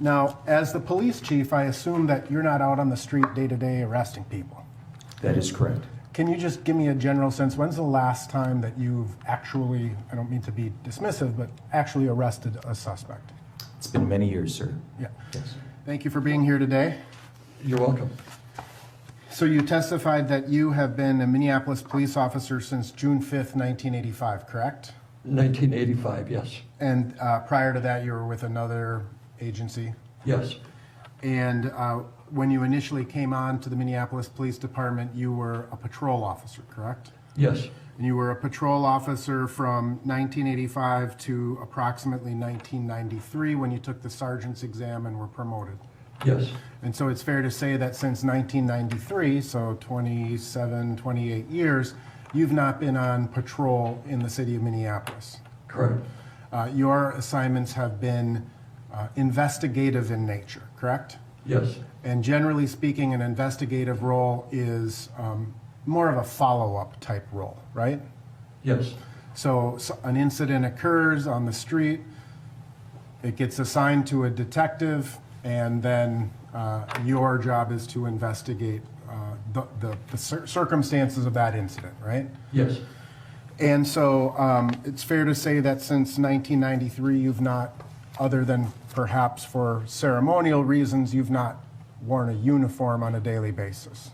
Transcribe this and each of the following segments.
Now, as the police chief, I assume that you're not out on the street day-to-day arresting people. That is correct. Can you just give me a general sense, when's the last time that you've actually, I don't mean to be dismissive, but actually arrested a suspect? It's been many years, sir. Yeah. Yes. Thank you for being here today. You're welcome. So you testified that you have been a Minneapolis police officer since June 5th, 1985, correct? 1985, yes. And prior to that, you were with another agency? Yes. And when you initially came on to the Minneapolis Police Department, you were a patrol officer, correct? Yes. And you were a patrol officer from 1985 to approximately 1993 when you took the sergeant's exam and were promoted. Yes. And so it's fair to say that since 1993, so 27, 28 years, you've not been on patrol in the city of Minneapolis. Correct. Your assignments have been investigative in nature, correct? Yes. And generally speaking, an investigative role is more of a follow-up type role, right? Yes. So an incident occurs on the street, it gets assigned to a detective, and then your job is to investigate the circumstances of that incident, right? Yes. And so it's fair to say that since 1993, you've not, other than perhaps for ceremonial reasons, you've not worn a uniform on a daily basis.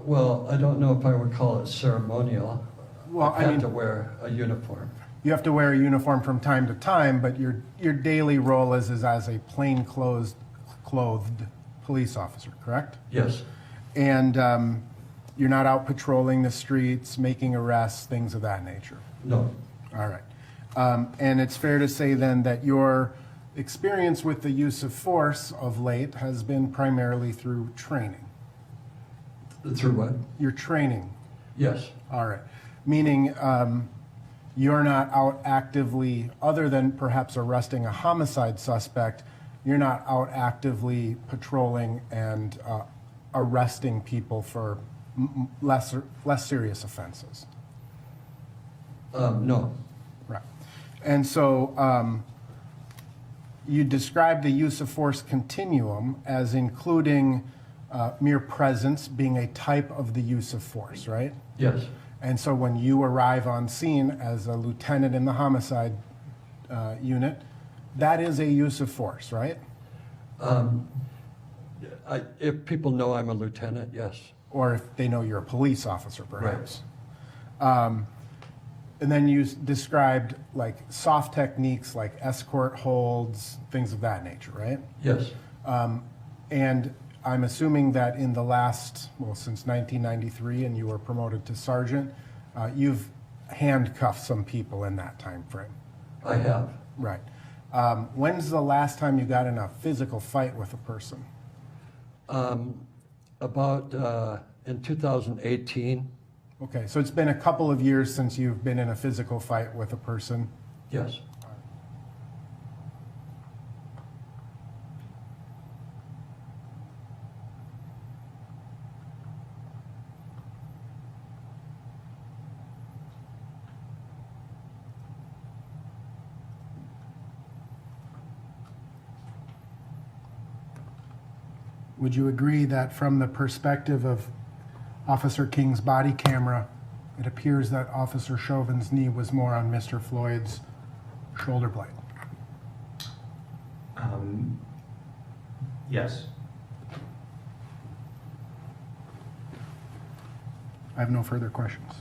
Well, I don't know if I would call it ceremonial. Well, I I mean, have to wear a uniform. you have to wear a uniform from time to time, but your daily role is as a clothed police officer, correct? Yes. And you're not out patrolling the streets, making arrests, things of that nature. No. All right. And it's fair to say then that your experience with the use of force of late has been primarily through training. Through what? Your training. Yes. All right. Meaning you're not out actively, other than perhaps arresting a homicide suspect, you're not out actively patrolling and arresting people for less serious offenses. No. Right. And so you describe the use of force continuum as including mere presence being a type of the use of force, right? Yes. And so when you arrive on scene as a lieutenant in the homicide unit, that is a use of force, right? If people know I'm a lieutenant, yes. Or if they know you're a police officer, perhaps. And then you described like soft techniques like escort holds, things of that nature, right? Yes. And I'm assuming that in the last, well, since 1993, and you were promoted to sergeant, you've handcuffed some people in that time frame. I have. Right. When's the last time you got in a physical fight with a person? About in 2018. Okay, so it's been a couple of years since you've been in a physical fight with a person. Yes. Would you agree that from the perspective of Officer King's body camera, it appears that Officer Chauvin's knee was more on Mr. Floyd's shoulder blade? Yes. I have no further questions.